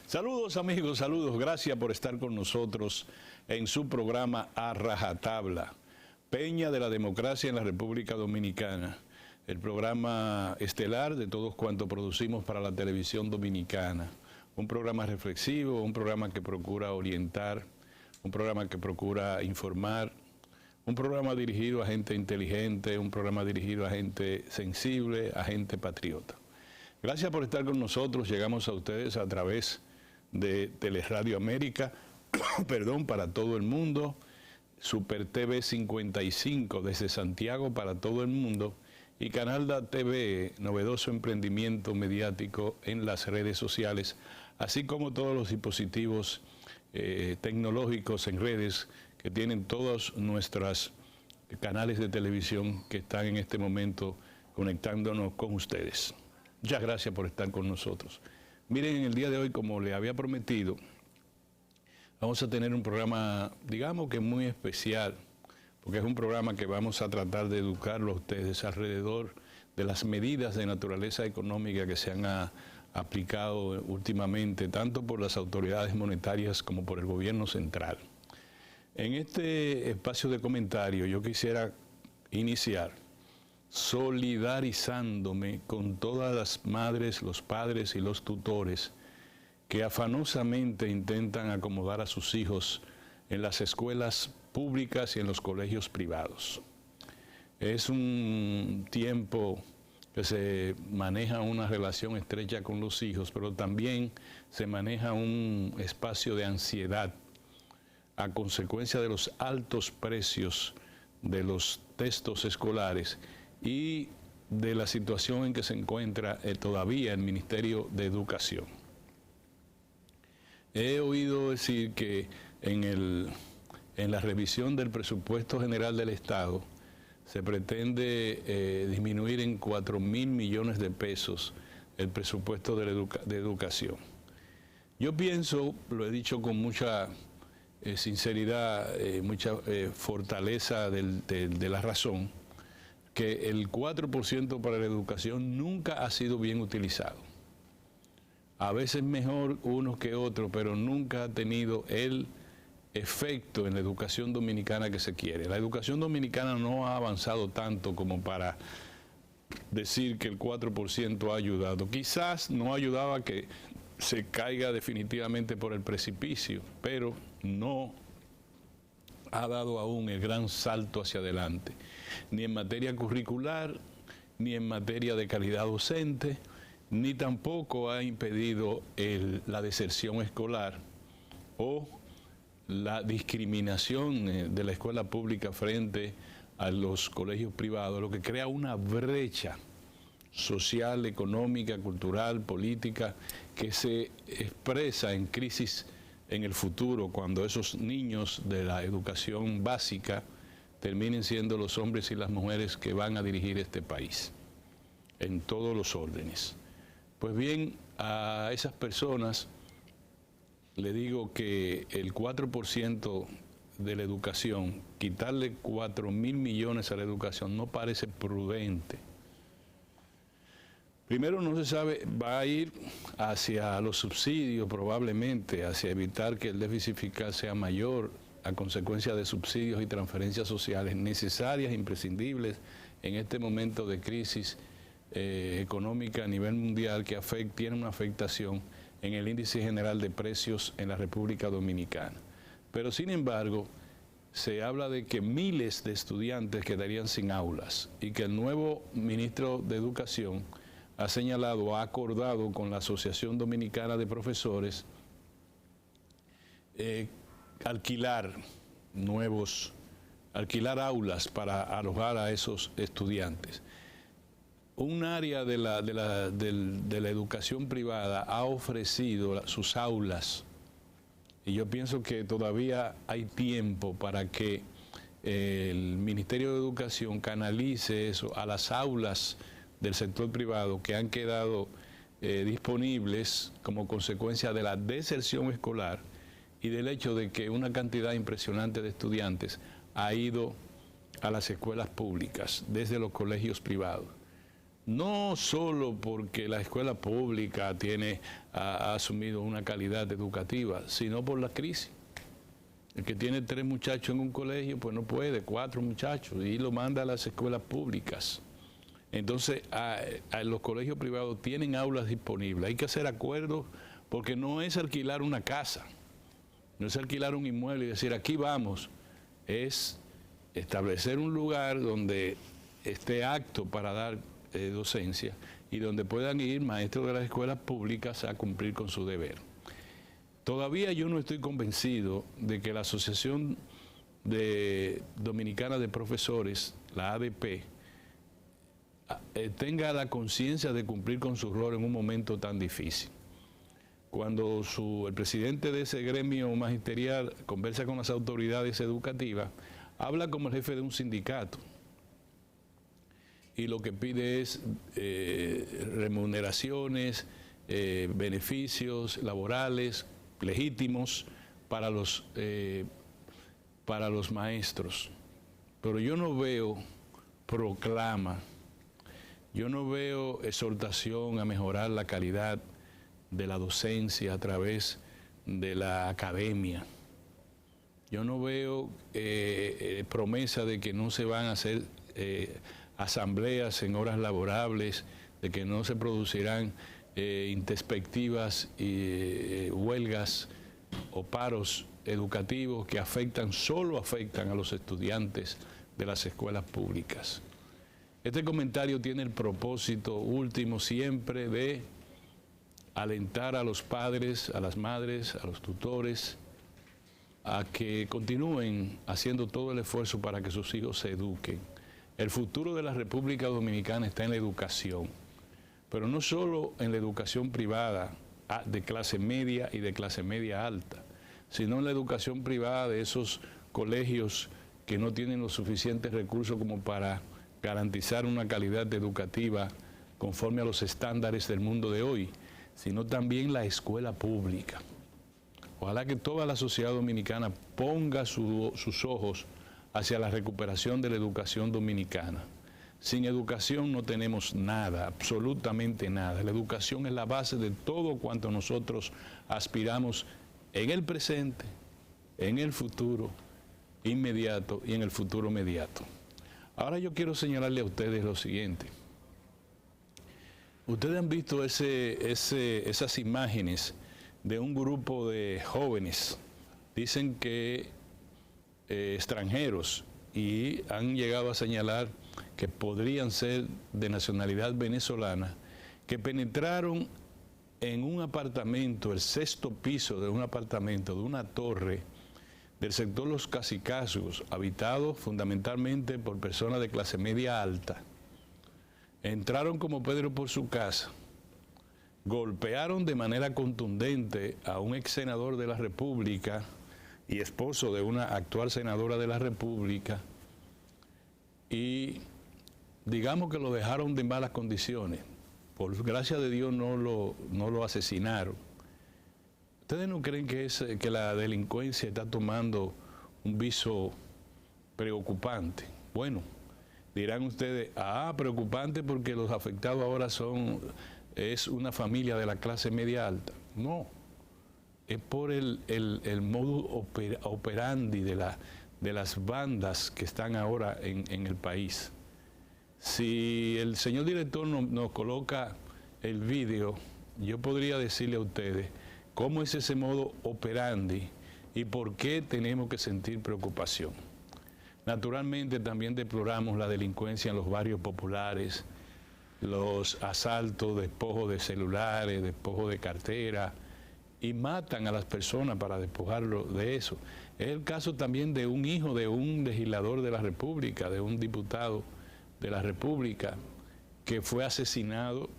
Saludos amigos, saludos. Gracias por estar con nosotros en su programa A Rajatabla, Peña de la Democracia en la República Dominicana. El programa estelar de todos cuantos producimos para la televisión dominicana. Un programa reflexivo, un programa que procura orientar, un programa que procura informar, un programa dirigido a gente inteligente, un programa dirigido a gente sensible, a gente patriota. Gracias por estar con nosotros. Llegamos a ustedes a través de Teleradio América, para todo el mundo, Super TV 55 desde Santiago para todo el mundo y Canalda TV, novedoso emprendimiento mediático en las redes sociales, así como todos los dispositivos tecnológicos en redes que tienen todos nuestros canales de televisión que están en este momento conectándonos con ustedes. Muchas gracias por estar con nosotros. Miren, en el día de hoy, como le había prometido, vamos a tener un programa, digamos que muy especial, porque es un programa que vamos a tratar de educarlo a ustedes alrededor de las medidas de naturaleza económica que se han aplicado últimamente, tanto por las autoridades monetarias como por el gobierno central. En este espacio de comentario yo quisiera iniciar solidarizándome con todas las madres, los padres y los tutores que afanosamente intentan acomodar a sus hijos en las escuelas públicas y en los colegios privados. Es un tiempo que se maneja una relación estrecha con los hijos, pero también se maneja un espacio de ansiedad a consecuencia de los altos precios de los textos escolares y de la situación en que se encuentra todavía el Ministerio de Educación. He oído decir que en la revisión del presupuesto general del Estado se pretende disminuir en 4.000 millones de pesos el presupuesto de educación. Yo pienso, lo he dicho con mucha sinceridad, mucha fortaleza de la razón, que el 4% para la educación nunca ha sido bien utilizado. A veces mejor unos que otros, pero nunca ha tenido el efecto en la educación dominicana que se quiere. La educación dominicana no ha avanzado tanto como para decir que el 4% ha ayudado. Quizás no ayudaba a que se caiga definitivamente por el precipicio, pero no ha dado aún el gran salto hacia adelante, ni en materia curricular, ni en materia de calidad docente, ni tampoco ha impedido la deserción escolar o la discriminación de la escuela pública frente a los colegios privados, lo que crea una brecha social, económica, cultural, política, que se expresa en crisis en el futuro, cuando esos niños de la educación básica terminen siendo los hombres y las mujeres que van a dirigir este país, en todos los órdenes. Pues bien, a esas personas le digo que el 4% de la educación, quitarle 4.000 millones a la educación no parece prudente. Primero, no se sabe, va a ir hacia los subsidios probablemente, hacia evitar que el déficit fiscal sea mayor a consecuencia de subsidios y transferencias sociales necesarias e imprescindibles en este momento de crisis económica a nivel mundial que tiene una afectación en el índice general de precios en la República Dominicana. Pero sin embargo, se habla de que miles de estudiantes quedarían sin aulas y que el nuevo ministro de Educación ha señalado, ha acordado con la Asociación Dominicana de Profesores alquilar aulas para alojar a esos estudiantes. Un área de la educación privada ha ofrecido sus aulas y yo pienso que todavía hay tiempo para que el Ministerio de Educación canalice eso a las aulas del sector privado que han quedado disponibles como consecuencia de la deserción escolar y del hecho de que una cantidad impresionante de estudiantes ha ido a las escuelas públicas desde los colegios privados. no solo porque la escuela pública ha asumido una calidad educativa, sino por la crisis. El que tiene 3 muchachos en un colegio, pues no puede, 4 muchachos, y lo manda a las escuelas públicas. Entonces, los colegios privados tienen aulas disponibles. Hay que hacer acuerdos, porque no es alquilar una casa, no es alquilar un inmueble y decir, aquí vamos. Es establecer un lugar donde esté apto para dar docencia y donde puedan ir maestros de las escuelas públicas a cumplir con su deber. Todavía yo no estoy convencido de que la Asociación Dominicana de Profesores, la ADP, tenga la conciencia de cumplir con su rol en un momento tan difícil. Cuando el presidente de ese gremio magisterial conversa con las autoridades educativas, habla como el jefe de un sindicato y lo que pide es remuneraciones, beneficios laborales legítimos para los maestros. Pero yo no veo proclama, yo no veo exhortación a mejorar la calidad de la docencia a través de la academia. Yo no veo promesa de que no se van a hacer asambleas en horas laborables, de que no se producirán introspectivas y huelgas o paros educativos que solo afectan a los estudiantes de las escuelas públicas. Este comentario tiene el propósito último siempre de alentar a los padres, a las madres, a los tutores, a que continúen haciendo todo el esfuerzo para que sus hijos se eduquen. El futuro de la República Dominicana está en la educación, pero no solo en la educación privada de clase media y de clase media alta, sino en la educación privada de esos colegios que no tienen los suficientes recursos como para garantizar una calidad educativa conforme a los estándares del mundo de hoy, sino también la escuela pública. Ojalá que toda la sociedad dominicana ponga sus ojos hacia la recuperación de la educación dominicana. Sin educación no tenemos nada, absolutamente nada. La educación es la base de todo cuanto nosotros aspiramos en el presente, en el futuro inmediato y en el futuro inmediato. Ahora yo quiero señalarle a ustedes lo siguiente. Ustedes han visto esas imágenes de un grupo de jóvenes, dicen que extranjeros, y han llegado a señalar que podrían ser de nacionalidad venezolana, que penetraron en un apartamento, el 6º piso de un apartamento, de una torre del sector Los Cacicazgos, habitado fundamentalmente por personas de clase media alta. Entraron como Pedro por su casa, golpearon de manera contundente a un ex senador de la República y esposo de una actual senadora de la República, y digamos que lo dejaron de malas condiciones. Por gracia de Dios no lo asesinaron. ¿Ustedes no creen que la delincuencia está tomando un viso preocupante? Bueno, dirán ustedes, preocupante porque los afectados ahora es una familia de la clase media alta. No, es por el modus operandi de las bandas que están ahora en el país. Si el señor director nos coloca el vídeo, yo podría decirle a ustedes cómo es ese modo operandi y por qué tenemos que sentir preocupación. Naturalmente también deploramos la delincuencia en los barrios populares, los asaltos, despojos de celulares, despojos de cartera, y matan a las personas para despojarlo de eso. Es el caso también de un hijo de un legislador de la República, de un diputado de la República, que fue asesinado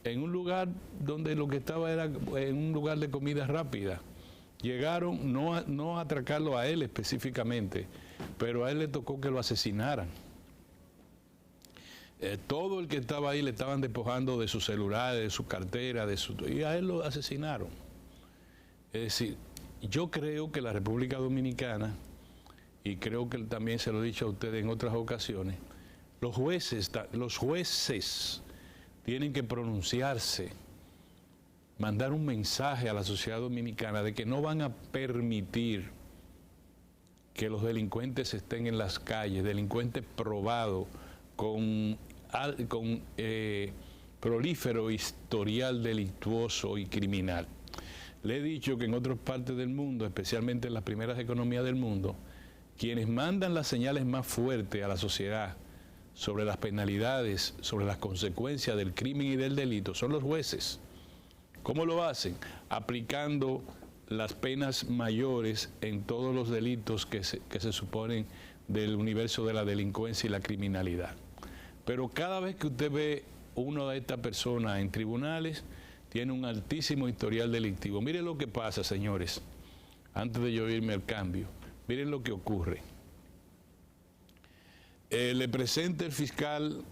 en un lugar donde lo que estaba era en un lugar de comida rápida. Llegaron no a atracarlo a él específicamente, pero a él le tocó que lo asesinaran. Todo el que estaba ahí le estaban despojando de sus celulares, de su cartera, y a él lo asesinaron. Es decir, yo creo que la República Dominicana, y creo que también se lo he dicho a ustedes en otras ocasiones, Los jueces tienen que pronunciarse, mandar un mensaje a la sociedad dominicana de que no van a permitir que los delincuentes estén en las calles, delincuentes probados con prolífero historial delictuoso y criminal. Le he dicho que en otras partes del mundo, especialmente en las primeras economías del mundo, quienes mandan las señales más fuertes a la sociedad sobre las penalidades, sobre las consecuencias del crimen y del delito, son los jueces. ¿Cómo lo hacen? Aplicando las penas mayores en todos los delitos que se suponen del universo de la delincuencia y la criminalidad. Pero cada vez que usted ve una de estas personas en tribunales, tiene un altísimo historial delictivo. Miren lo que pasa, señores, antes de yo irme al cambio. Miren lo que ocurre. Le presenta el fiscal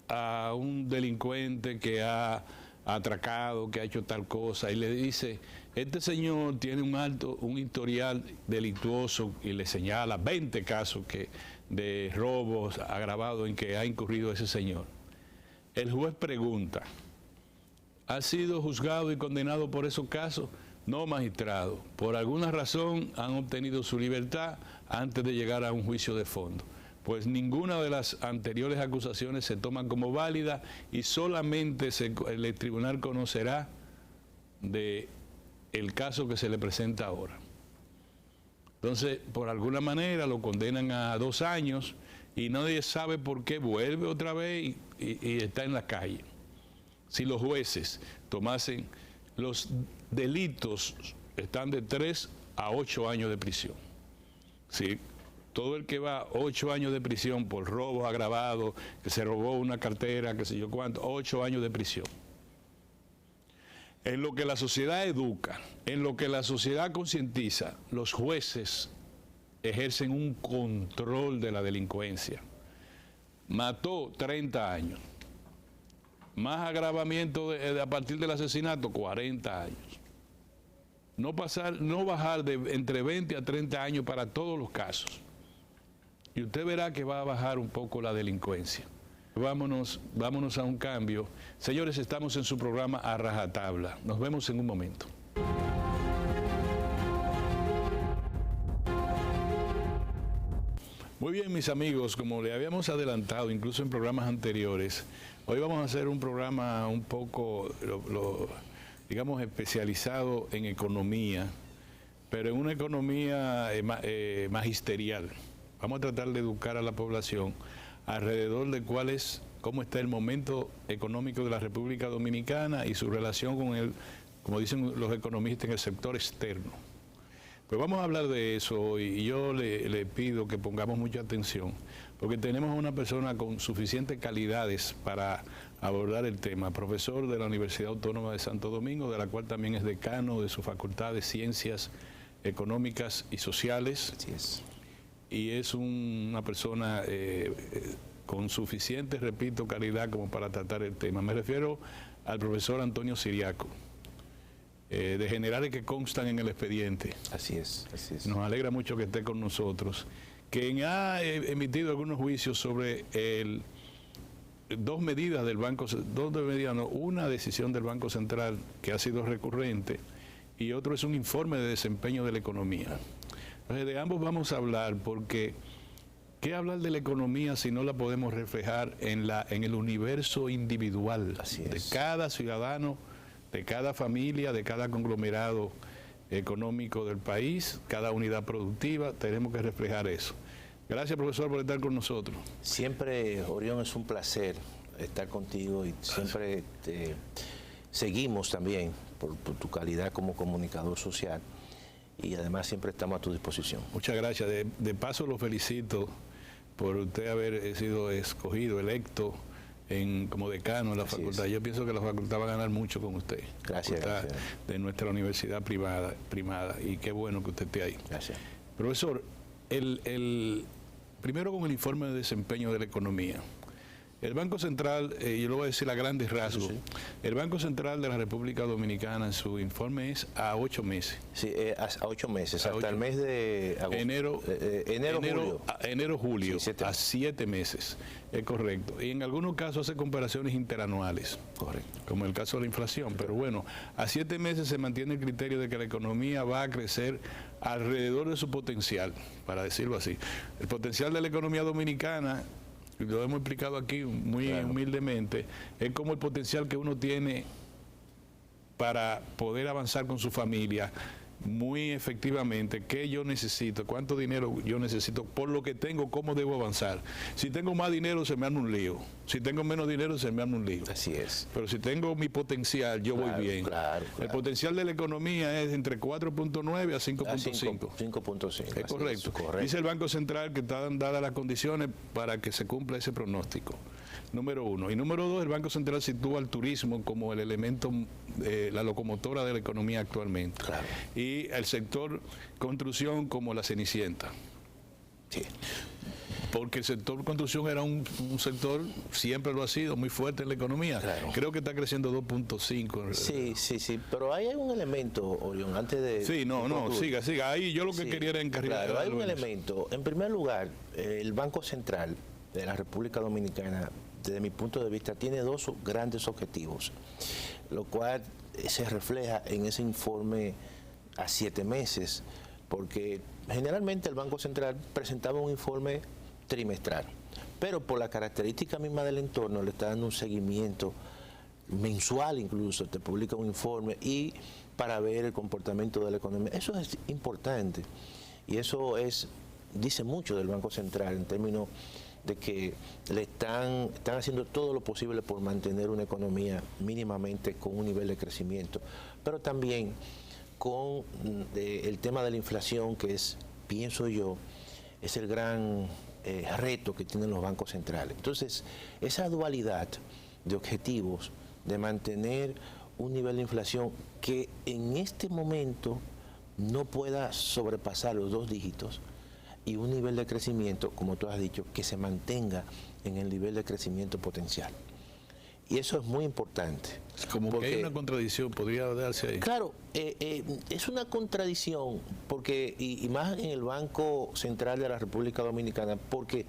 a un delincuente que ha atracado, que ha hecho tal cosa, y le dice, este señor tiene un historial delictuoso, y le señala 20 casos de robos agravados en que ha incurrido ese señor. El juez pregunta, ¿ha sido juzgado y condenado por esos casos? No, magistrado. Por alguna razón han obtenido su libertad antes de llegar a un juicio de fondo. Pues ninguna de las anteriores acusaciones se toman como válida y solamente el tribunal conocerá del caso que se le presenta ahora. Entonces, por alguna manera lo condenan a 2 años y nadie sabe por qué vuelve otra vez y está en la calle. Si los jueces tomasen, los delitos están de 3 a 8 años de prisión. ¿Sí? Todo el que va 8 años de prisión por robo agravado, que se robó una cartera, qué sé yo cuánto, 8 años de prisión. En lo que la sociedad educa, en lo que la sociedad concientiza, los jueces ejercen un control de la delincuencia. Mató 30 años. Más agravamiento a partir del asesinato, 40 años. No bajar de entre 20 a 30 años para todos los casos. Y usted verá que va a bajar un poco la delincuencia. Vámonos a un cambio. Señores, estamos en su programa A Rajatabla. Nos vemos en un momento. Muy bien, mis amigos, como le habíamos adelantado, incluso en programas anteriores, hoy vamos a hacer un programa un poco, digamos, especializado en economía, pero en una economía magisterial. Vamos a tratar de educar a la población alrededor de cómo está el momento económico de la República Dominicana y su relación con como dicen los economistas, en el sector externo. Pues vamos a hablar de eso hoy y yo le pido que pongamos mucha atención, porque tenemos a una persona con suficientes calidades para abordar el tema, profesor de la Universidad Autónoma de Santo Domingo, de la cual también es decano de su Facultad de Ciencias Económicas y Sociales. Así es. Y es una persona con suficiente, repito, calidad como para tratar el tema. Me refiero al profesor Antonio Siriaco, de generales que constan en el expediente. Así es, así es. Nos alegra mucho que esté con nosotros. Quien ha emitido algunos juicios sobre una decisión del Banco Central que ha sido recurrente y otro es un informe de desempeño de la economía. Entonces, de ambos vamos a hablar porque ¿qué hablar de la economía si no la podemos reflejar en el universo individual de cada ciudadano, de cada familia, de cada conglomerado económico del país, cada unidad productiva? Tenemos que reflejar eso. Gracias, profesor, por estar con nosotros. Siempre, Orión, es un placer estar contigo y siempre te seguimos también por tu calidad como comunicador social. Y además siempre estamos a tu disposición. Muchas gracias. De paso lo felicito por usted haber sido escogido, electo como decano en la facultad. Yo pienso que la facultad va a ganar mucho con usted. Gracias. De nuestra universidad primada, y qué bueno que usted esté ahí. Gracias. Profesor, primero con el informe de desempeño de la economía. El Banco Central, yo lo voy a decir a grandes rasgos, Sí. el Banco Central de la República Dominicana, su informe es a 8 meses. Sí, a 8 meses, A hasta 8. el mes de agosto. Enero, julio, Sí, 7 a 7 meses, es correcto. Y en algunos casos hace comparaciones interanuales, Correcto. como el caso de la inflación. Pero bueno, a 7 meses se mantiene el criterio de que la economía va a crecer alrededor de su potencial, para decirlo así. El potencial de la economía dominicana, lo hemos explicado aquí muy humildemente, es como el potencial que uno tiene para poder avanzar con su familia muy efectivamente, qué yo necesito, cuánto dinero yo necesito, por lo que tengo, cómo debo avanzar. Si tengo más dinero se me arma un lío, si tengo menos dinero se me arma un lío. Así es. Pero si tengo mi potencial, yo voy bien. Claro. El potencial de la economía es entre 4.9 a 5.5. 5.5. Es correcto. Dice el Banco Central que están dadas las condiciones para que se cumpla ese pronóstico. Número 1. Y número 2, el Banco Central sitúa al turismo como el elemento, la locomotora de la economía actualmente. Claro. Y el sector construcción como la cenicienta. Sí. Porque el sector construcción era un sector, siempre lo ha sido, muy fuerte en la economía. Claro. Creo que está creciendo 2.5. Sí. Pero hay un elemento, Orión, antes de... Sí, siga. Ahí yo lo que quería era encarrilar. Claro, hay un elemento. En primer lugar, el Banco Central de la República Dominicana, desde mi punto de vista, tiene dos grandes objetivos, lo cual se refleja en ese informe a 7 meses, porque generalmente el Banco Central presentaba un informe trimestral, pero por la característica misma del entorno le está dando un seguimiento mensual, incluso te publica un informe y para ver el comportamiento de la economía. Eso es importante y eso dice mucho del Banco Central en términos de que le están haciendo todo lo posible por mantener una economía mínimamente con un nivel de crecimiento, pero también con el tema de la inflación, que es, pienso yo, es el gran reto que tienen los bancos centrales. Entonces, esa dualidad de objetivos, de mantener un nivel de inflación que en este momento no pueda sobrepasar los 2 dígitos, y un nivel de crecimiento, como tú has dicho, que se mantenga en el nivel de crecimiento potencial. Y eso es muy importante. Como porque hay una contradicción, podría darse ahí. Claro, es una contradicción, porque y más en el Banco Central de la República Dominicana, porque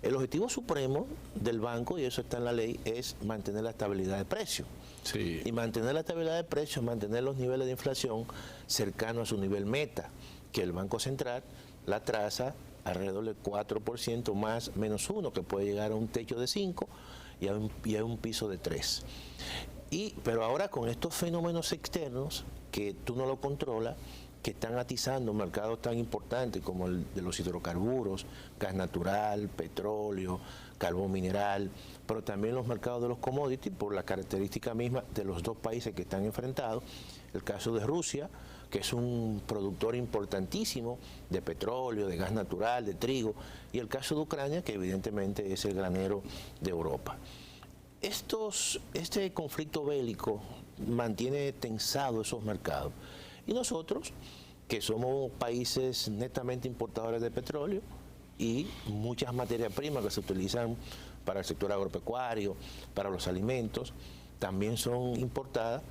el objetivo supremo del banco, y eso está en la ley, es mantener la estabilidad de precios. Sí. Y mantener la estabilidad de precios, mantener los niveles de inflación cercanos a su nivel meta, que el Banco Central la traza alrededor del 4% más menos 1, que puede llegar a un techo de 5 y a un piso de 3. Pero ahora con estos fenómenos externos que tú no lo controlas, que están atizando mercados tan importantes como el de los hidrocarburos, gas natural, petróleo, carbón mineral, pero también los mercados de los commodities por la característica misma de los dos países que están enfrentados. El caso de Rusia, que es un productor importantísimo de petróleo, de gas natural, de trigo, y el caso de Ucrania, que evidentemente es el granero de Europa. Este conflicto bélico mantiene tensados esos mercados. Y nosotros, que somos países netamente importadores de petróleo y muchas materias primas que se utilizan para el sector agropecuario, para los alimentos, también son importadas.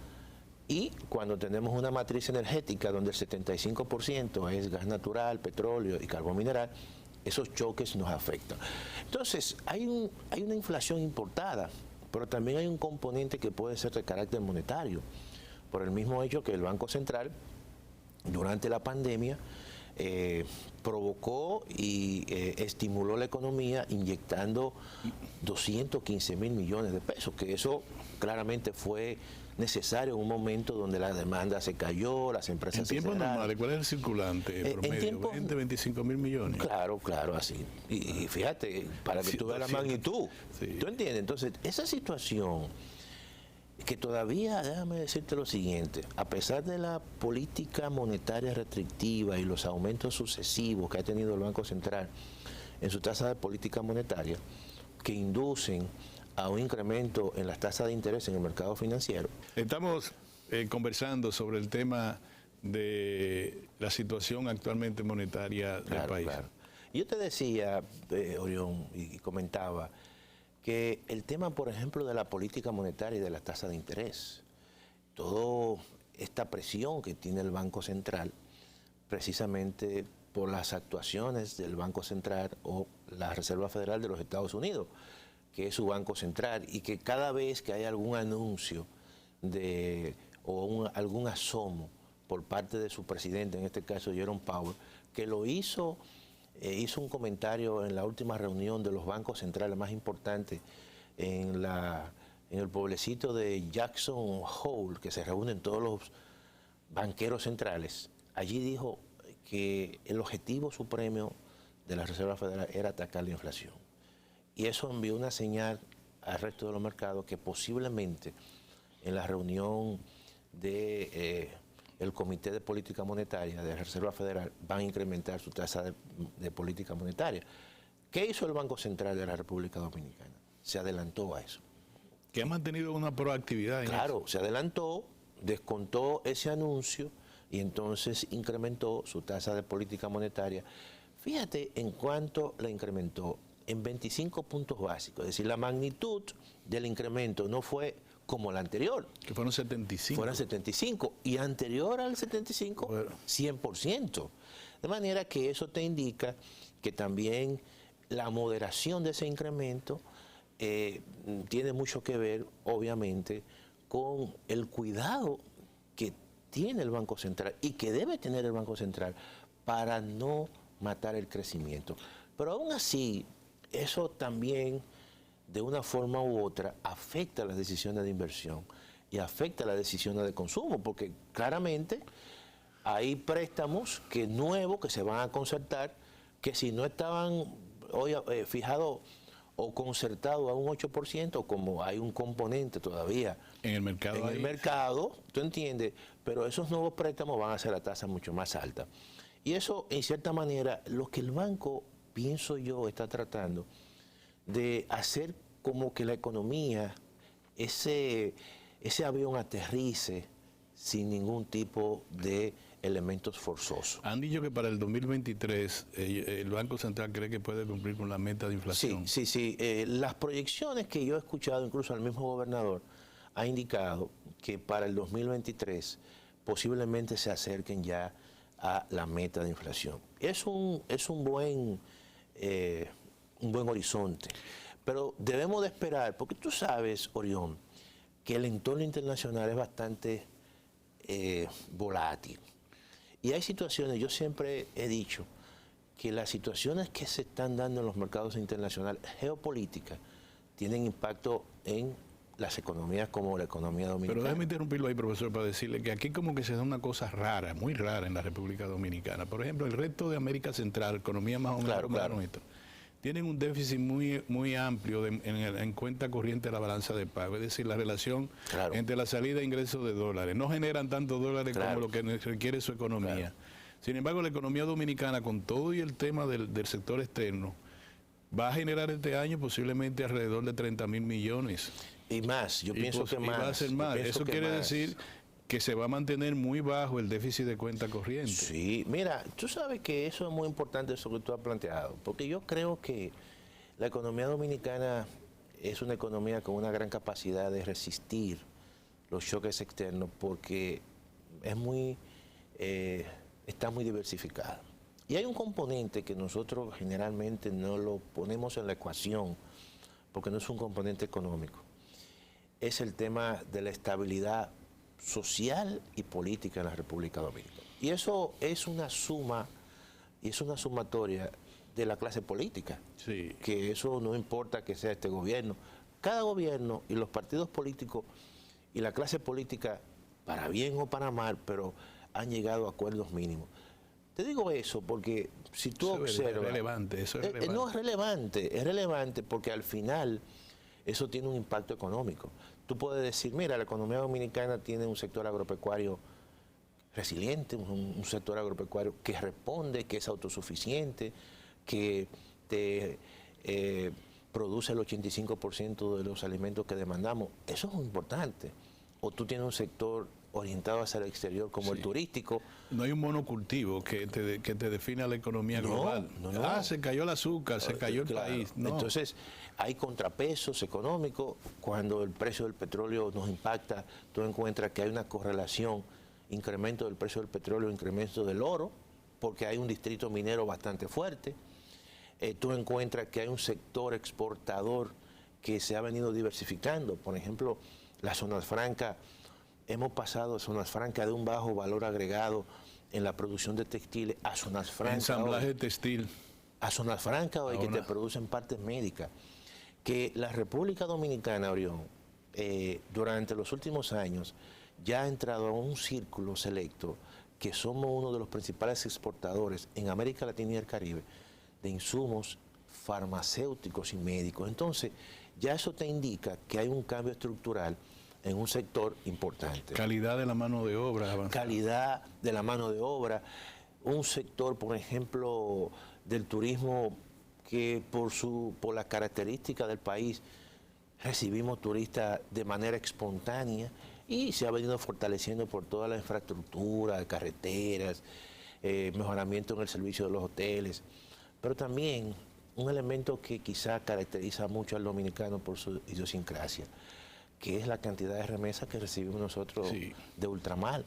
Y cuando tenemos una matriz energética donde el 75% es gas natural, petróleo y carbón mineral, esos choques nos afectan. Entonces, hay una inflación importada, pero también hay un componente que puede ser de carácter monetario, por el mismo hecho que el Banco Central, durante la pandemia, provocó y estimuló la economía inyectando 215 mil millones de pesos, que eso claramente fue necesario en un momento donde la demanda se cayó, las empresas se cerraron. En tiempos normales, ¿cuál es el circulante promedio? 20, 25 mil millones. Claro, así. Y fíjate, para que tú veas la magnitud. Sí. ¿Tú entiendes? Entonces, esa situación que todavía, déjame decirte lo siguiente, a pesar de la política monetaria restrictiva y los aumentos sucesivos que ha tenido el Banco Central en su tasa de política monetaria, que inducen a un incremento en las tasas de interés en el mercado financiero. Estamos conversando sobre el tema de la situación actualmente monetaria del país. Claro. Yo te decía, Orión, y comentaba, que el tema, por ejemplo, de la política monetaria y de la tasa de interés, toda esta presión que tiene el Banco Central, precisamente por las actuaciones del Banco Central o la Reserva Federal de los Estados Unidos, que es su Banco Central, y que cada vez que hay algún anuncio algún asomo por parte de su presidente, en este caso Jerome Powell, que lo hizo un comentario en la última reunión de los bancos centrales más importantes en el pueblecito de Jackson Hole, que se reúnen todos los banqueros centrales. Allí dijo que el objetivo supremo de la Reserva Federal era atacar la inflación. Y eso envió una señal al resto de los mercados que posiblemente en la reunión del Comité de Política Monetaria de la Reserva Federal van a incrementar su tasa de política monetaria. ¿Qué hizo el Banco Central de la República Dominicana? Se adelantó a eso. Que ha mantenido una proactividad. Claro, se adelantó, descontó ese anuncio y entonces incrementó su tasa de política monetaria. Fíjate en cuánto la incrementó, en 25 puntos básicos. Es decir, la magnitud del incremento no fue como la anterior. Que fueron 75. Fueron 75. Y anterior al 75, bueno, 100%. De manera que eso te indica que también la moderación de ese incremento tiene mucho que ver, obviamente, con el cuidado que tiene el Banco Central y que debe tener el Banco Central para no matar el crecimiento. Pero aún así, eso también, de una forma u otra, afecta las decisiones de inversión y afecta las decisiones de consumo, porque claramente hay préstamos nuevos que se van a concertar, que si no estaban hoy fijados o concertados a un 8%, como hay un componente todavía en el mercado, ¿tú entiendes? Pero esos nuevos préstamos van a ser a tasa mucho más alta. Y eso, en cierta manera, lo que el banco, pienso yo, está tratando de hacer como que la economía, ese avión aterrice sin ningún tipo de elementos forzosos. Han dicho que para el 2023 el Banco Central cree que puede cumplir con la meta de inflación. Sí. Las proyecciones que yo he escuchado, incluso al mismo gobernador, ha indicado que para el 2023 posiblemente se acerquen ya a la meta de inflación. Es un buen horizonte, pero debemos de esperar, porque tú sabes, Orión, que el entorno internacional es bastante volátil. Y hay situaciones, yo siempre he dicho, que las situaciones que se están dando en los mercados internacionales geopolíticas tienen impacto en las economías como la economía dominicana. Pero déjeme interrumpirlo ahí, profesor, para decirle que aquí como que se da una cosa rara, muy rara en la República Dominicana. Por ejemplo, el resto de América Central, economía más o menos como la nuestra, tienen un déficit muy amplio en cuenta corriente de la balanza de pago, es decir, la relación entre la salida e ingresos de dólares. No generan tantos dólares como lo que requiere su economía. Sin embargo, la economía dominicana, con todo y el tema del sector externo, va a generar este año posiblemente alrededor de 30.000 millones. Y más, yo pienso que más. Va a ser más. Eso quiere decir que se va a mantener muy bajo el déficit de cuenta corriente. Sí, mira, tú sabes que eso es muy importante, eso que tú has planteado, porque yo creo que la economía dominicana es una economía con una gran capacidad de resistir los choques externos, porque está muy diversificada. Y hay un componente que nosotros generalmente no lo ponemos en la ecuación, porque no es un componente económico. Es el tema de la estabilidad social y política en la República Dominicana. Y eso es una suma, y es una sumatoria de la clase política. Sí. Que eso no importa que sea este gobierno. Cada gobierno y los partidos políticos y la clase política, para bien o para mal, pero han llegado a acuerdos mínimos. Te digo eso porque si tú observas... Eso es relevante. No, es relevante porque al final eso tiene un impacto económico. Tú puedes decir, mira, la economía dominicana tiene un sector agropecuario resiliente, un sector agropecuario que responde, que es autosuficiente, que te produce el 85% de los alimentos que demandamos. Eso es muy importante. O tú tienes un sector orientado hacia el exterior, como el turístico. No hay un monocultivo que te defina la economía global. No. Se cayó el azúcar, se cayó el país. No. Entonces, hay contrapesos económicos. Cuando el precio del petróleo nos impacta, tú encuentras que hay una correlación, incremento del precio del petróleo, incremento del oro, porque hay un distrito minero bastante fuerte. Tú encuentras que hay un sector exportador que se ha venido diversificando. Por ejemplo, las zonas francas, hemos pasado a zonas francas de un bajo valor agregado en la producción de textiles a zonas francas. Ensamblaje textil. A zonas francas hoy que te producen partes médicas. Que la República Dominicana, Orión, durante los últimos años ya ha entrado a un círculo selecto que somos uno de los principales exportadores en América Latina y el Caribe de insumos farmacéuticos y médicos. Entonces, ya eso te indica que hay un cambio estructural en un sector importante. Calidad de la mano de obra avanzada. Calidad de la mano de obra. Un sector, por ejemplo, del turismo que por la característica del país recibimos turistas de manera espontánea y se ha venido fortaleciendo por toda la infraestructura, carreteras, mejoramiento en el servicio de los hoteles, pero también un elemento que quizá caracteriza mucho al dominicano por su idiosincrasia, que es la cantidad de remesas que recibimos nosotros de ultramar.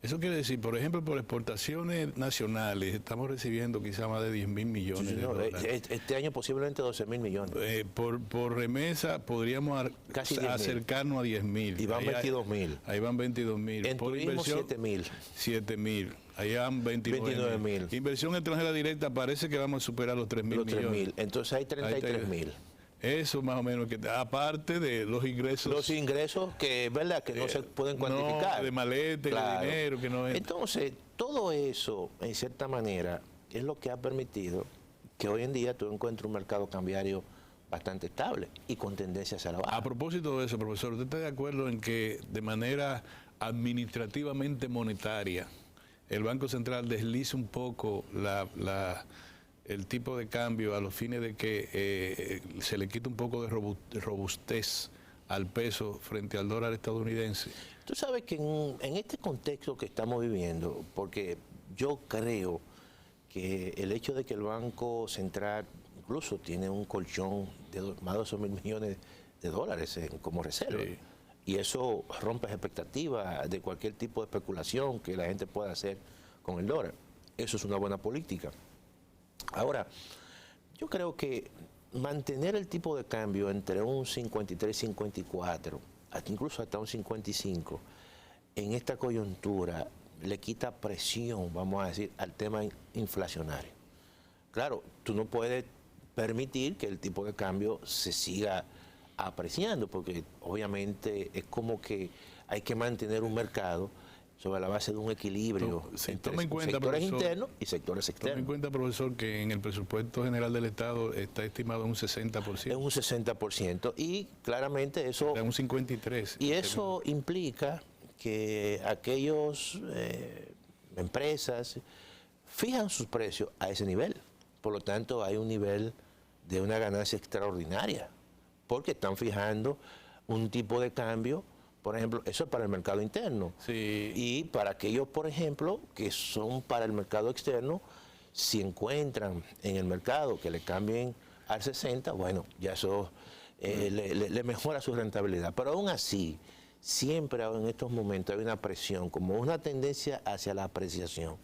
Eso quiere decir, por ejemplo, por exportaciones nacionales, estamos recibiendo quizá más de 10.000 millones de dólares. Este año posiblemente 12.000 millones. Por remesa podríamos casi acercarnos a 10.000. Y van 22.000. Ahí van 22.000. En por turismo 7.000. 7.000. Ahí van 29.000. Inversión extranjera directa parece que vamos a superar los 3.000 millones. Entonces hay 33.000. Eso más o menos, que aparte de los ingresos. Los ingresos que, ¿verdad?, que no se pueden cuantificar. No, de maleta, de dinero, que no es. Entonces, todo eso, en cierta manera, es lo que ha permitido que hoy en día tú encuentres un mercado cambiario bastante estable y con tendencia hacia la baja. A propósito de eso, profesor, ¿usted está de acuerdo en que de manera administrativamente monetaria el Banco Central deslice un poco el tipo de cambio a los fines de que se le quita un poco de robustez al peso frente al dólar estadounidense? Tú sabes que en este contexto que estamos viviendo, porque yo creo que el hecho de que el Banco Central incluso tiene un colchón de más de 12.000 millones de dólares como reserva, y eso rompe las expectativas de cualquier tipo de especulación que la gente pueda hacer con el dólar. Eso es una buena política. Ahora, yo creo que mantener el tipo de cambio entre un 53, 54, incluso hasta un 55, en esta coyuntura le quita presión, vamos a decir, al tema inflacionario. Claro, tú no puedes permitir que el tipo de cambio se siga apreciando, porque obviamente es como que hay que mantener un mercado sobre la base de un equilibrio entre sectores internos y sectores externos. Tome en cuenta, profesor, que en el presupuesto general del Estado está estimado un 60%. Es un 60%, y claramente eso... Es un 53%. Y eso implica que aquellas empresas fijan sus precios a ese nivel. Por lo tanto, hay un nivel de una ganancia extraordinaria, porque están fijando un tipo de cambio. Por ejemplo, eso es para el mercado interno. Sí. Y para aquellos, por ejemplo, que son para el mercado externo, si encuentran en el mercado que le cambien al 60, bueno, ya eso le mejora su rentabilidad. Pero aún así, siempre en estos momentos hay una presión, como una tendencia hacia la apreciación.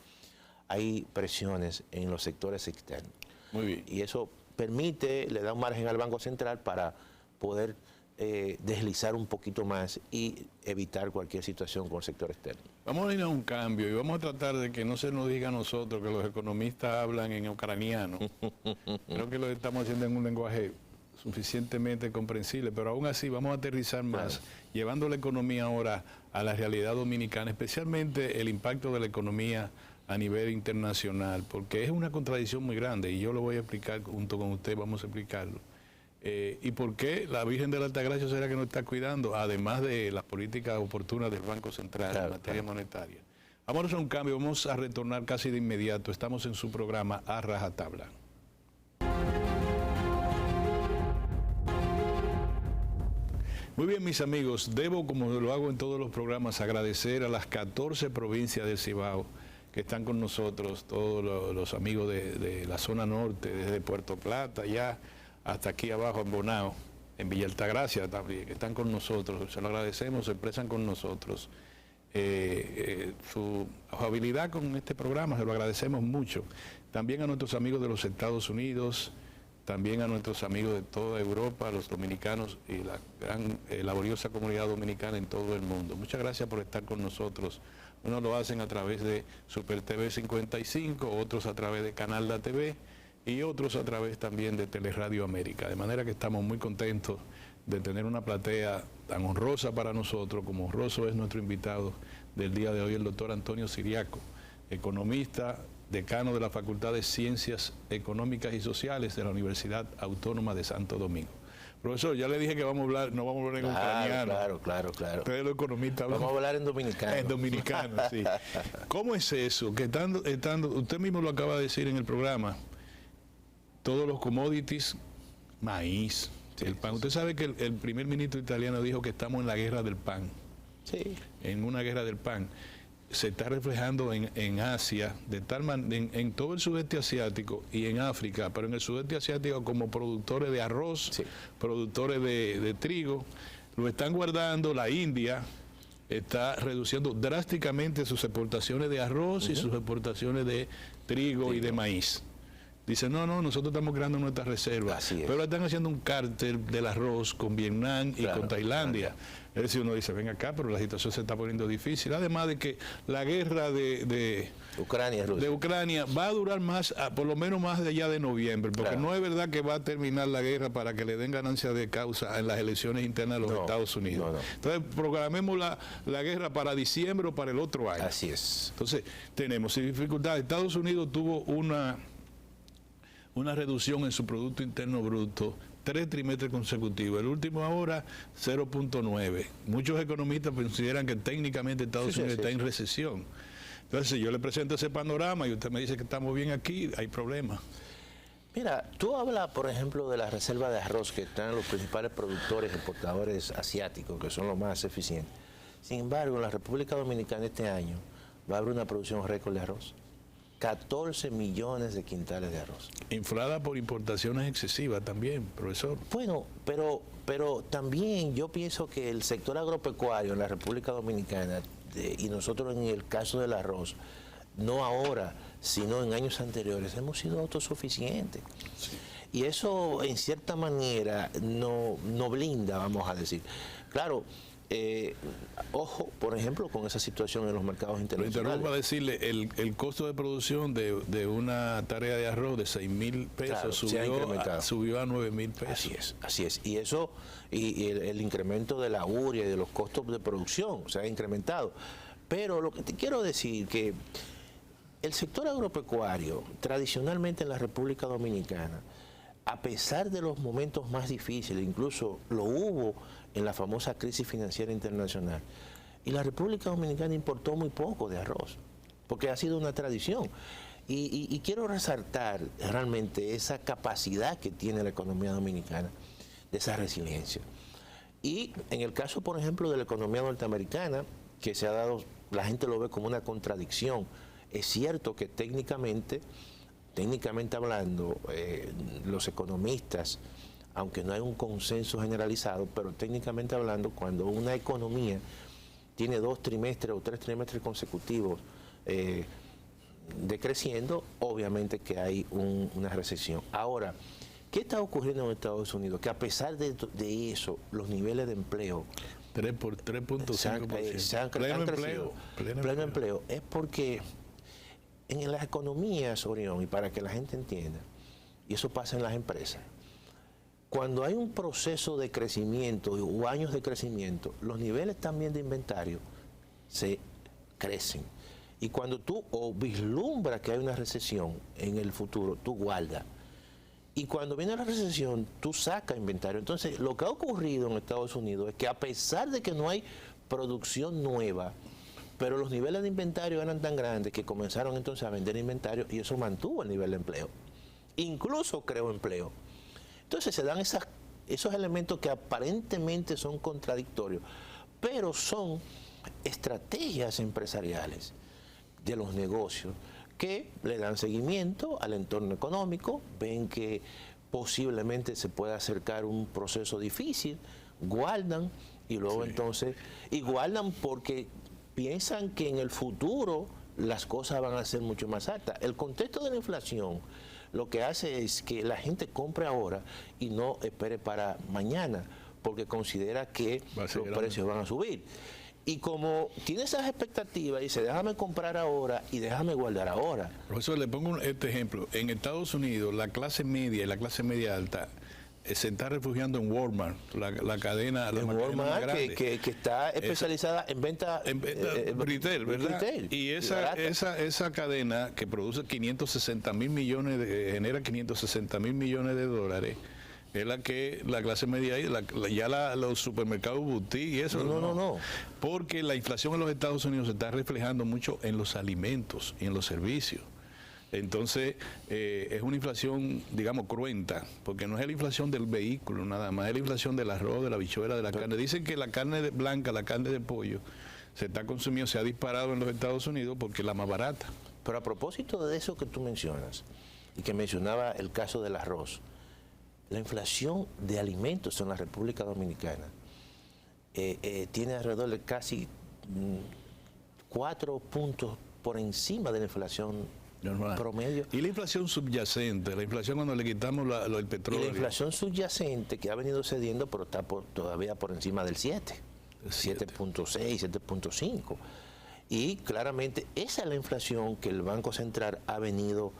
Hay presiones en los sectores externos. Muy bien. Y eso le da un margen al Banco Central para poder deslizar un poquito más y evitar cualquier situación con el sector externo. Vamos a ir a un cambio y vamos a tratar de que no se nos diga a nosotros que los economistas hablan en ucraniano. Creo que lo estamos haciendo en un lenguaje suficientemente comprensible, pero aún así vamos a aterrizar más, llevando la economía ahora a la realidad dominicana, especialmente el impacto de la economía a nivel internacional, porque es una contradicción muy grande y yo lo voy a explicar junto con usted, vamos a explicarlo. ¿Y por qué la Virgen de la Altagracia será que nos está cuidando, además de las políticas oportunas del Banco Central en materia monetaria? Vamos a hacer un cambio, vamos a retornar casi de inmediato. Estamos en su programa A Rajatabla. Muy bien, mis amigos, debo, como lo hago en todos los programas, agradecer a las 14 provincias del Cibao que están con nosotros, todos los amigos de la zona norte, desde Puerto Plata ya hasta aquí abajo en Bonao, en Villa Altagracia también, que están con nosotros. Se lo agradecemos, se expresan con nosotros. Su afabilidad con este programa, se lo agradecemos mucho. También a nuestros amigos de los Estados Unidos, también a nuestros amigos de toda Europa, los dominicanos y la gran laboriosa comunidad dominicana en todo el mundo. Muchas gracias por estar con nosotros. Unos lo hacen a través de Super TV 55, otros a través de Canal Da TV y otros a través también de Teleradio América. De manera que estamos muy contentos de tener una platea tan honrosa para nosotros, como honroso es nuestro invitado del día de hoy, el doctor Antonio Siriaco, economista, decano de la Facultad de Ciencias Económicas y Sociales de la Universidad Autónoma de Santo Domingo. Profesor, ya le dije que vamos a hablar, no vamos a hablar en ucraniano. Claro. Ustedes los economistas vamos a hablar en dominicano. En dominicano, sí. ¿Cómo es eso? Que estando, usted mismo lo acaba de decir en el programa, todos los commodities, maíz, el pan. Usted sabe que el primer ministro italiano dijo que estamos en la guerra del pan. Sí. En una guerra del pan. Se está reflejando en Asia, de tal en todo el sudeste asiático y en África, pero en el sudeste asiático como productores de arroz, sí, productores de trigo, lo están guardando. La India está reduciendo drásticamente sus exportaciones de arroz y sus exportaciones de trigo y de maíz. Dicen, no, nosotros estamos creando nuestras reservas. Pero están haciendo un cártel del arroz con Vietnam y con Tailandia. Es decir, uno dice, ven acá, pero la situación se está poniendo difícil. Además de que la guerra de Ucrania va a durar más, por lo menos más de allá de noviembre, porque no es verdad que va a terminar la guerra para que le den ganancia de causa en las elecciones internas de los Estados Unidos. Entonces, programemos la guerra para diciembre o para el otro año. Así es. Entonces, tenemos dificultades. Estados Unidos tuvo una reducción en su Producto Interno Bruto 3 trimestres consecutivos. El último ahora 0.9. Muchos economistas consideran que técnicamente Estados Unidos está en recesión. Entonces, si yo le presento ese panorama y usted me dice que estamos bien aquí, hay problemas. Mira, tú hablas, por ejemplo, de la reserva de arroz que están los principales productores, exportadores asiáticos, que son los más eficientes. Sin embargo, en la República Dominicana este año va a haber una producción récord de arroz. 14 millones de quintales de arroz. Inflada por importaciones excesivas también, profesor. Bueno, pero también yo pienso que el sector agropecuario en la República Dominicana, y nosotros en el caso del arroz, no ahora, sino en años anteriores, hemos sido autosuficientes. Sí. Y eso, en cierta manera, no blinda, vamos a decir. Claro, ojo, por ejemplo, con esa situación en los mercados internacionales. Lo interrumpo para decirle, el costo de producción de una tarea de arroz de 6.000 pesos subió a 9.000 pesos. Así es. Y eso, y el incremento de la urea y de los costos de producción se ha incrementado. Pero lo que te quiero decir que el sector agropecuario, tradicionalmente en la República Dominicana, a pesar de los momentos más difíciles, incluso lo hubo en la famosa crisis financiera internacional, y la República Dominicana importó muy poco de arroz, porque ha sido una tradición. Y quiero resaltar realmente esa capacidad que tiene la economía dominicana, de esa resiliencia. Y en el caso, por ejemplo, de la economía norteamericana, que se ha dado, la gente lo ve como una contradicción. Es cierto que técnicamente hablando, los economistas, aunque no hay un consenso generalizado, pero técnicamente hablando, cuando una economía tiene 2 trimestres o 3 trimestres consecutivos decreciendo, obviamente que hay una recesión. Ahora, ¿qué está ocurriendo en Estados Unidos? Que a pesar de eso, los niveles de empleo 3.5%. Pleno empleo. Es porque en las economías, Orión, y para que la gente entienda, y eso pasa en las empresas, cuando hay un proceso de crecimiento o años de crecimiento, los niveles también de inventario se crecen. Y cuando tú vislumbras que hay una recesión en el futuro, tú guardas. Y cuando viene la recesión, tú sacas inventario. Entonces, lo que ha ocurrido en Estados Unidos es que a pesar de que no hay producción nueva, pero los niveles de inventario eran tan grandes que comenzaron entonces a vender inventario y eso mantuvo el nivel de empleo. Incluso creó empleo. Entonces se dan esas esos elementos que aparentemente son contradictorios, pero son estrategias empresariales de los negocios que le dan seguimiento al entorno económico, ven que posiblemente se pueda acercar un proceso difícil, guardan y luego entonces, y guardan porque piensan que en el futuro las cosas van a ser mucho más altas. El contexto de la inflación lo que hace es que la gente compre ahora y no espere para mañana, porque considera que los precios van a subir. Y como tiene esas expectativas, dice, déjame comprar ahora y déjame guardar ahora. Profesor, le pongo este ejemplo. En Estados Unidos, la clase media y la clase media alta se está refugiando en Walmart, la cadena, la Walmart que está especializada en venta retail, ¿verdad? Retail, y esa cadena que produce 560 mil millones, genera 560 mil millones de dólares, es la que la clase media, los supermercados boutique y eso. No. Porque la inflación en los Estados Unidos se está reflejando mucho en los alimentos y en los servicios. Entonces, es una inflación, digamos, cruenta, porque no es la inflación del vehículo nada más, es la inflación del arroz, de la habichuela, de la carne. Dicen que la carne blanca, la carne de pollo, se está consumiendo, se ha disparado en los Estados Unidos porque es la más barata. Pero a propósito de eso que tú mencionas, y que mencionaba el caso del arroz, la inflación de alimentos en la República Dominicana tiene alrededor de casi 4 puntos por encima de la inflación promedio. Y la inflación subyacente, la inflación cuando le quitamos el petróleo. Y la inflación subyacente que ha venido cediendo, pero está todavía por encima del 7, 7.6, 7.5. Y claramente esa es la inflación que el Banco Central ha venido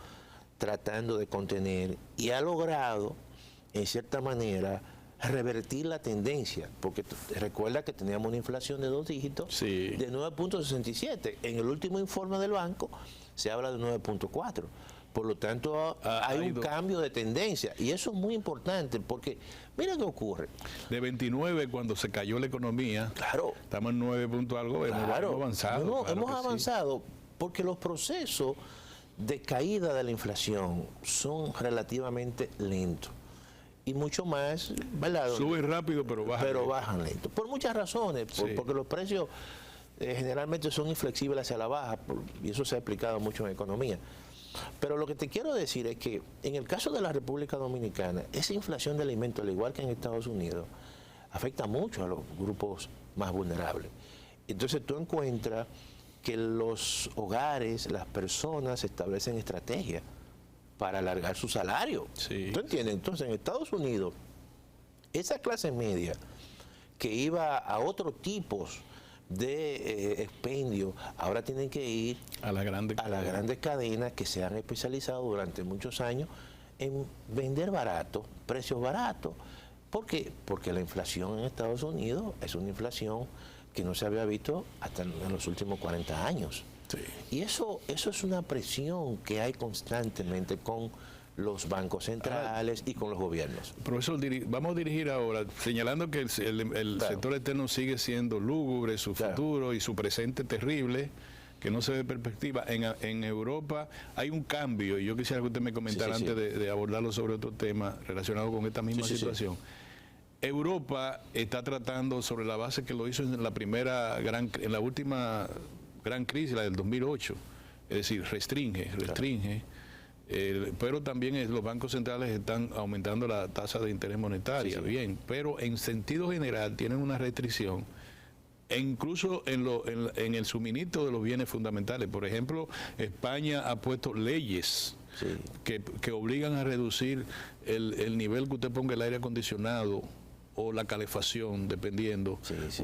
tratando de contener y ha logrado, en cierta manera, revertir la tendencia, porque recuerda que teníamos una inflación de 2 dígitos de 9.67. En el último informe del banco se habla de 9.4. Por lo tanto, hay un cambio de tendencia y eso es muy importante porque mira qué ocurre. De 29 cuando se cayó la economía, estamos en 9 punto algo, hemos avanzado. Hemos avanzado porque los procesos de caída de la inflación son relativamente lentos. Y mucho más, ¿verdad? Suben rápido, pero bajan lento. Por muchas razones, porque los precios generalmente son inflexibles hacia la baja, y eso se ha explicado mucho en economía. Pero lo que te quiero decir es que en el caso de la República Dominicana, esa inflación de alimentos, al igual que en Estados Unidos, afecta mucho a los grupos más vulnerables. Entonces tú encuentras que los hogares, las personas establecen estrategias para alargar su salario. ¿Tú entiendes? Entonces, en Estados Unidos, esa clase media que iba a otros tipos de expendio, ahora tienen que ir a las grandes cadenas que se han especializado durante muchos años en vender barato, precios baratos. ¿Por qué? Porque la inflación en Estados Unidos es una inflación que no se había visto hasta en los últimos 40 años. Y eso es una presión que hay constantemente con los bancos centrales y con los gobiernos. Profesor, vamos a dirigir ahora, señalando que el sector externo sigue siendo lúgubre, su futuro y su presente terrible, que no se ve perspectiva. En Europa hay un cambio, y yo quisiera que usted me comentara antes de abordarlo sobre otro tema relacionado con esta misma situación. Europa está tratando, sobre la base que lo hizo en la última gran crisis, la del 2008, es decir, restringe, pero también los bancos centrales están aumentando la tasa de interés monetaria, bien, pero en sentido general tienen una restricción, e incluso en el suministro de los bienes fundamentales. Por ejemplo, España ha puesto leyes que obligan a reducir el nivel que usted ponga el aire acondicionado o la calefacción, dependiendo,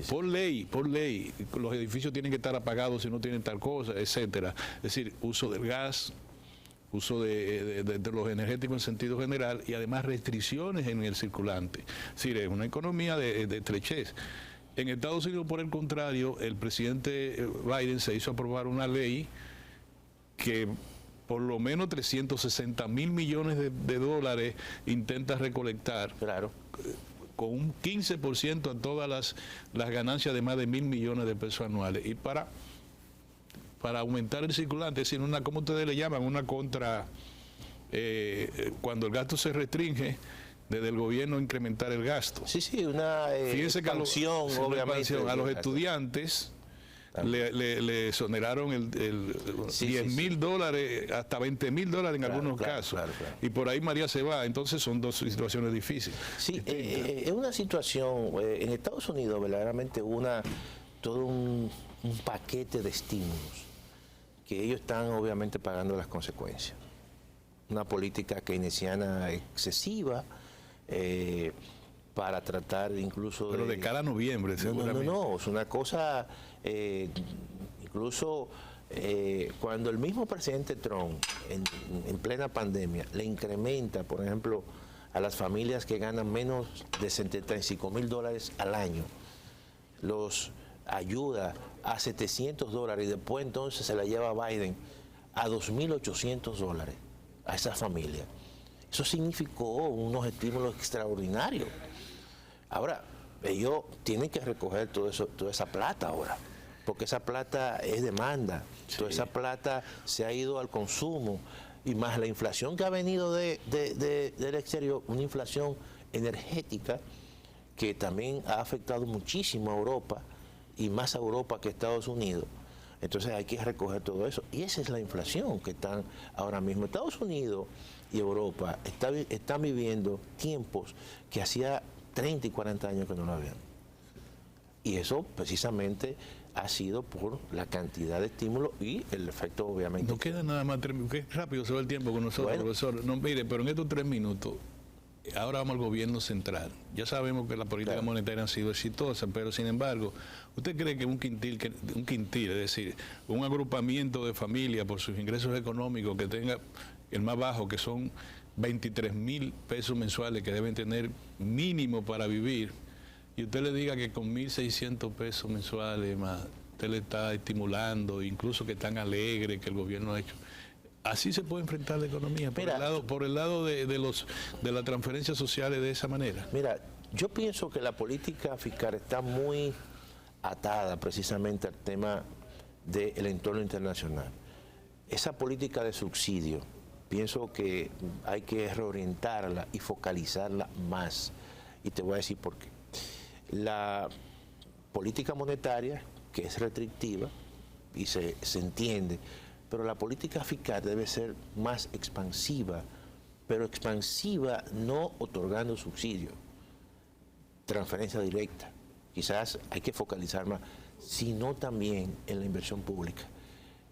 por ley, los edificios tienen que estar apagados si no tienen tal cosa, etcétera. Es decir, uso del gas, uso de los energéticos en sentido general y además restricciones en el circulante. Es decir, es una economía de estrechez. En Estados Unidos, por el contrario, el presidente Biden se hizo aprobar una ley que por lo menos 360 mil millones de dólares intenta recolectar. Con un 15% a todas las ganancias de más de 1.000 millones de pesos anuales. Y para aumentar el circulante, es decir, ¿cómo ustedes le llaman? Una contra, cuando el gasto se restringe, desde el gobierno incrementar el gasto. Sí, sí, una expansión, obviamente. A los estudiantes le exoneraron el $10,000 hasta $20,000 en algunos casos. Claro. Y por ahí María se va. Entonces son dos situaciones difíciles. Sí, es una situación, en Estados Unidos verdaderamente todo un paquete de estímulos que ellos están obviamente pagando las consecuencias. Una política keynesiana excesiva, para tratar incluso pero de cara a noviembre seguramente. No, es una cosa, incluso cuando el mismo presidente Trump en plena pandemia le incrementa, por ejemplo, a las familias que ganan menos de $75,000 al año, los ayuda a $700 y después entonces se la lleva a Biden a $2,800 a esa familia. Eso significó unos estímulos extraordinarios. Ahora, ellos tienen que recoger toda esa plata ahora, porque esa plata es demanda, sí. Toda esa plata se ha ido al consumo, y más la inflación que ha venido del exterior, una inflación energética que también ha afectado muchísimo a Europa, y más a Europa que a Estados Unidos. Entonces hay que recoger todo eso, y esa es la inflación que están ahora mismo. Estados Unidos y Europa están viviendo tiempos que hacía 30 y 40 años que no lo habían. Y eso precisamente ha sido por la cantidad de estímulos y el efecto obviamente. No queda nada más, que rápido se va el tiempo con nosotros, bueno, profesor. No, mire, pero en estos 3 minutos, ahora vamos al gobierno central. Ya sabemos que la política monetaria ha sido exitosa, pero sin embargo, ¿usted cree que un quintil, es decir, un agrupamiento de familia por sus ingresos económicos que tenga el más bajo, que son 23,000 pesos mensuales que deben tener mínimo para vivir, y usted le diga que con 1,600 pesos mensuales más, usted le está estimulando, incluso que están alegres, que el gobierno ha hecho? Así se puede enfrentar la economía, por el lado de las transferencias sociales de esa manera. Mira, yo pienso que la política fiscal está muy atada precisamente al tema del entorno internacional. Esa política de subsidio, pienso que hay que reorientarla y focalizarla más. Y te voy a decir por qué. La política monetaria, que es restrictiva, y se entiende, pero la política fiscal debe ser más expansiva, pero expansiva no otorgando subsidios, transferencia directa. Quizás hay que focalizar más, sino también en la inversión pública.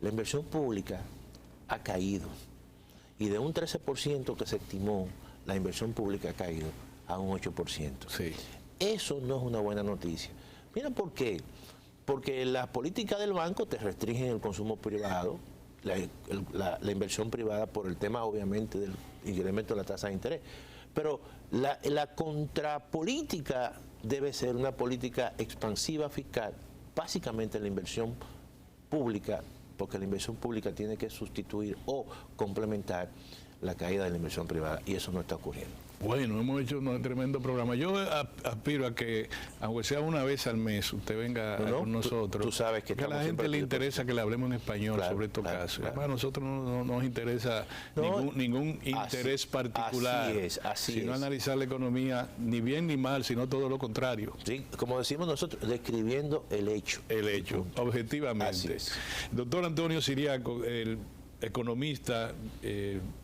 La inversión pública ha caído, y de un 13% que se estimó, la inversión pública ha caído a un 8%. Sí. Eso no es una buena noticia. Mira por qué. Porque las políticas del banco te restringen el consumo privado, la inversión privada, por el tema obviamente del incremento de la tasa de interés. Pero la contrapolítica debe ser una política expansiva fiscal, básicamente la inversión pública, porque la inversión pública tiene que sustituir o complementar la caída de la inversión privada, y eso no está ocurriendo. Bueno, hemos hecho un tremendo programa. Yo aspiro a que, aunque sea una vez al mes, usted venga con nosotros. Tú sabes que a la gente le interesa que le hablemos en español sobre estos casos. Además, a nosotros no nos interesa ningún interés particular, sino analizar la economía ni bien ni mal, sino todo lo contrario. Sí, como decimos nosotros, describiendo el hecho. El hecho, objetivamente. Doctor Antonio Siriaco, el economista,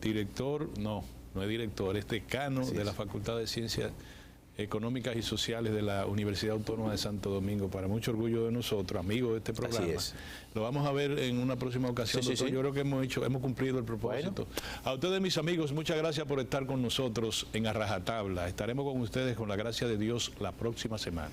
director, no es director, es decano de la Facultad de Ciencias Económicas y Sociales de la Universidad Autónoma de Santo Domingo. Para mucho orgullo de nosotros, amigos de este programa. Así es. Lo vamos a ver en una próxima ocasión, doctor. Yo creo que hemos cumplido el propósito. Bueno. A ustedes, mis amigos, muchas gracias por estar con nosotros en A Rajatabla. Estaremos con ustedes, con la gracia de Dios, la próxima semana.